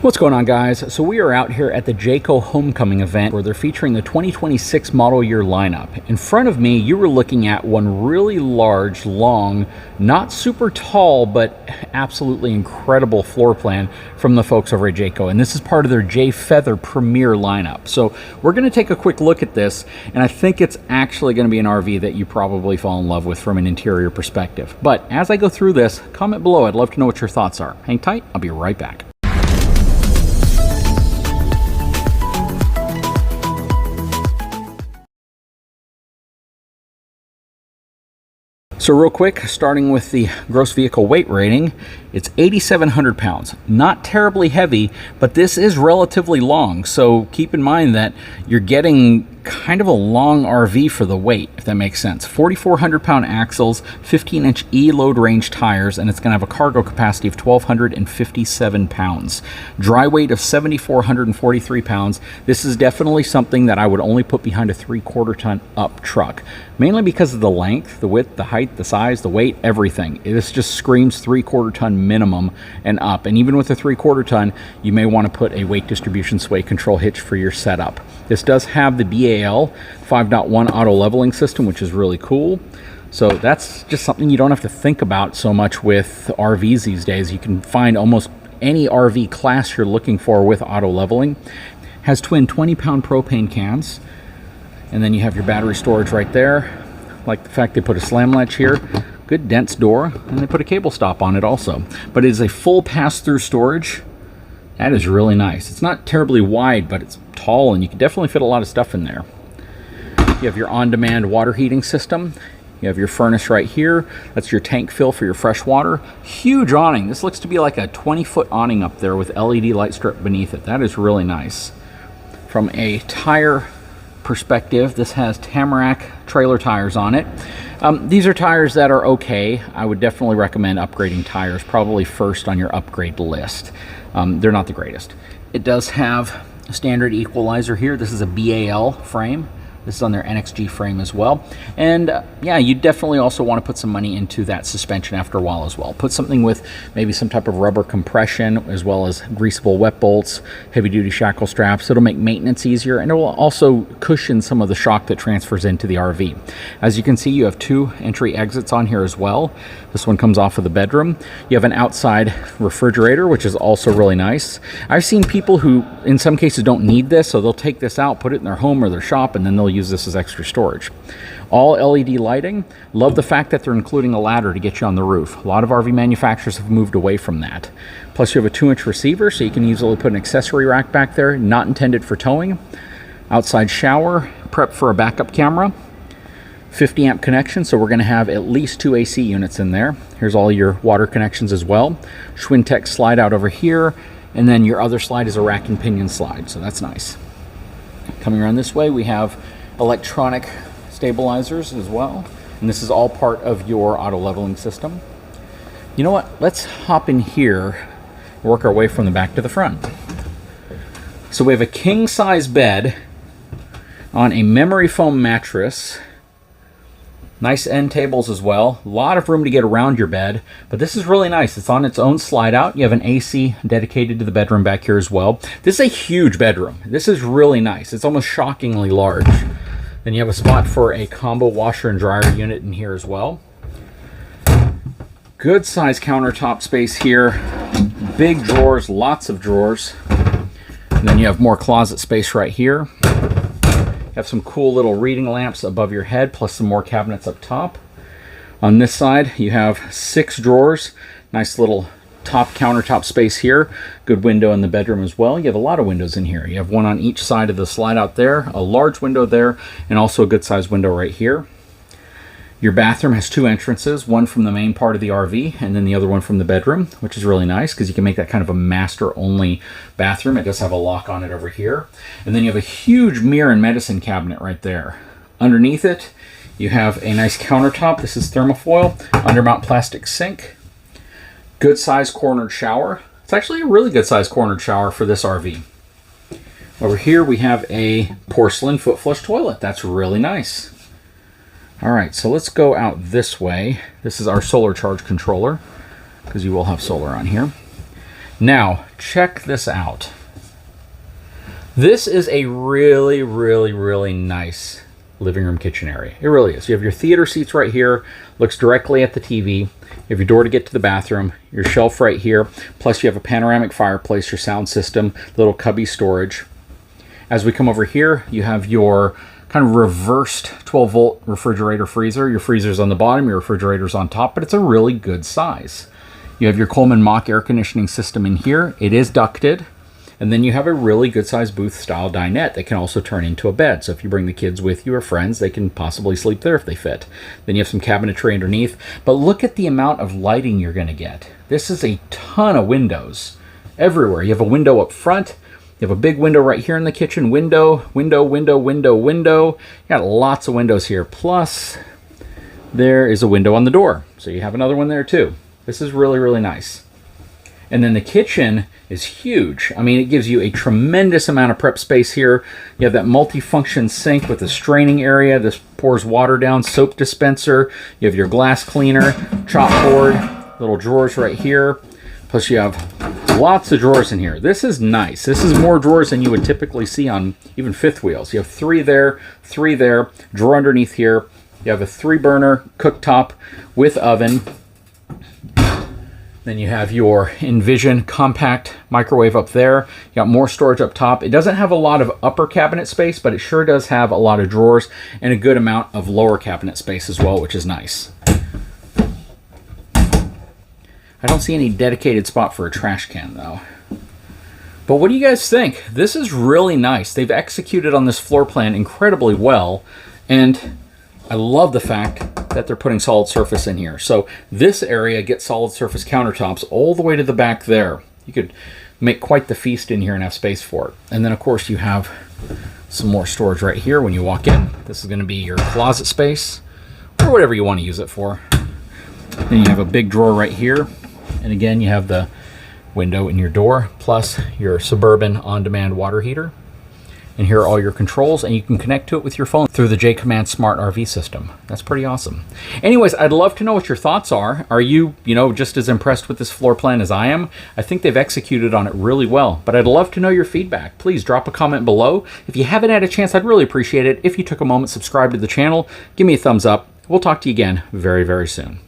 What's going on, guys? So we are out here at the Jayco Homecoming event where they're featuring the 2026 model year lineup. In front of me, you were looking at one really large, long, not super tall, but absolutely incredible floor plan from the folks over at Jayco. And this is part of their Jayfeather Premier lineup. So we're going to take a quick look at this, and I think it's actually going to be an RV that you probably fall in love with from an interior perspective. But as I go through this, comment below. I'd love to know what your thoughts are. Hang tight. I'll be right back. So real quick, starting with the gross vehicle weight rating, it's 8,700 pounds. Not terribly heavy, but this is relatively long. So keep in mind that you're getting kind of a long RV for the weight, if that makes sense. 4,400 pound axles, 15-inch E load range tires, and it's going to have a cargo capacity of 1,257 pounds. Dry weight of 7,443 pounds. This is definitely something that I would only put behind a 3/4 ton up truck, mainly because of the length, the width, the height, the size, the weight, everything. This just screams 3/4 ton minimum and up. And even with a 3/4 ton, you may want to put a weight distribution sway control hitch for your setup. This does have the BAL 5.1 auto leveling system, which is really cool. So that's just something you don't have to think about so much with RVs these days. You can find almost any RV class you're looking for with auto leveling. Has twin 20-pound propane cans. And then you have your battery storage right there. Like the fact they put a slam latch here. Good dense door. And they put a cable stop on it also. But it is a full pass-through storage. That is really nice. It's not terribly wide, but it's tall, and you can definitely fit a lot of stuff in there. You have your on-demand water heating system. You have your furnace right here. That's your tank fill for your fresh water. Huge awning. This looks to be like a 20-foot awning up there with LED light strip beneath it. That is really nice. From a tire perspective, this has Tamarack trailer tires on it. These are tires that are okay. I would definitely recommend upgrading tires, probably first on your upgrade list. They're not the greatest. It does have a standard equalizer here. This is a BAL frame. This is on their NXG frame as well. And yeah, you definitely also want to put some money into that suspension after a while as well. Put something with maybe some type of rubber compression, as well as greasable wet bolts, heavy duty shackle straps. It'll make maintenance easier, and it will also cushion some of the shock that transfers into the RV. As you can see, you have 2 entry exits on here as well. This one comes off of the bedroom. You have an outside refrigerator, which is also really nice. I've seen people who in some cases don't need this, so they'll take this out, put it in their home or their shop, and then they'll use this as extra storage. All LED lighting. Love the fact that they're including a ladder to get you on the roof. A lot of RV manufacturers have moved away from that. Plus you have a 2-inch receiver, so you can easily put an accessory rack back there, not intended for towing. Outside shower, prep for a backup camera. 50 amp connection, so we're going to have at least 2 AC units in there. Here's all your water connections as well. Schwintek slide out over here, and then your other slide is a rack and pinion slide, so that's nice. Coming around this way, we have electronic stabilizers as well, and this is all part of your auto leveling system. You know what, let's hop in here and work our way from the back to the front. So we have a king size bed on a memory foam mattress. Nice end tables as well. A lot of room to get around your bed, but this is really nice. It's on its own slide out. You have an AC dedicated to the bedroom back here as well. This is a huge bedroom. This is really nice. It's almost shockingly large. Then you have a spot for a combo washer and dryer unit in here as well. Good size countertop space here. Big drawers, lots of drawers. And then you have more closet space right here. You have some cool little reading lamps above your head, plus some more cabinets up top. On this side, you have 6 drawers. Nice little top countertop space here. Good window in the bedroom as well. You have a lot of windows in here. You have one on each side of the slide out there, a large window there, and also a good sized window right here. Your bathroom has 2 entrances, one from the main part of the RV and then the other one from the bedroom, which is really nice because you can make that kind of a master only bathroom. It does have a lock on it over here. And then you have a huge mirror and medicine cabinet right there. Underneath it, you have a nice countertop. This is thermofoil, undermount plastic sink. Good size cornered shower. It's actually a really good size cornered shower for this RV. Over here we have a porcelain foot flush toilet. That's really nice. All right, so let's go out this way. This is our solar charge controller, because you will have solar on here. Now, check this out. This is a really, really, really nice living room kitchen area. It really is. You have your theater seats right here, looks directly at the TV. You have your door to get to the bathroom, your shelf right here, plus you have a panoramic fireplace, your sound system, little cubby storage. As we come over here, you have your kind of reversed 12-volt refrigerator freezer. Your freezer's on the bottom, your refrigerator's on top, but it's a really good size. You have your Coleman Mach air conditioning system in here. It is ducted. And then you have a really good sized booth style dinette that can also turn into a bed. So if you bring the kids with you or friends, they can possibly sleep there if they fit. Then you have some cabinetry underneath. But look at the amount of lighting you're going to get. This is a ton of windows everywhere. You have a window up front. You have a big window right here in the kitchen. Window, window, window, window, window. You got lots of windows here. Plus, there is a window on the door. So you have another one there too. This is really, really nice. And then the kitchen is huge. I mean, it gives you a tremendous amount of prep space here. You have that multi-function sink with a straining area. This pours water down, soap dispenser. You have your glass cleaner, chopboard, little drawers right here. Plus you have lots of drawers in here. This is nice. This is more drawers than you would typically see on even fifth wheels. You have three there, drawer underneath here. You have a 3-burner cooktop with oven. Then you have your Envision compact microwave up there. You got more storage up top. It doesn't have a lot of upper cabinet space, but it sure does have a lot of drawers and a good amount of lower cabinet space as well, which is nice. I don't see any dedicated spot for a trash can though. But what do you guys think? This is really nice. They've executed on this floor plan incredibly well, and I love the fact that they're putting solid surface in here. So this area gets solid surface countertops all the way to the back there. You could make quite the feast in here and have space for it. And then of course you have some more storage right here when you walk in. This is going to be your closet space or whatever you want to use it for. Then you have a big drawer right here. And again, you have the window in your door plus your Suburban on-demand water heater. And here are all your controls, and you can connect to it with your phone through the J-Command Smart RV system. That's pretty awesome. Anyways, I'd love to know what your thoughts are. Are you, just as impressed with this floor plan as I am? I think they've executed on it really well, but I'd love to know your feedback. Please drop a comment below. If you haven't had a chance, I'd really appreciate it if you took a moment, subscribe to the channel, give me a thumbs up. We'll talk to you again very, very soon.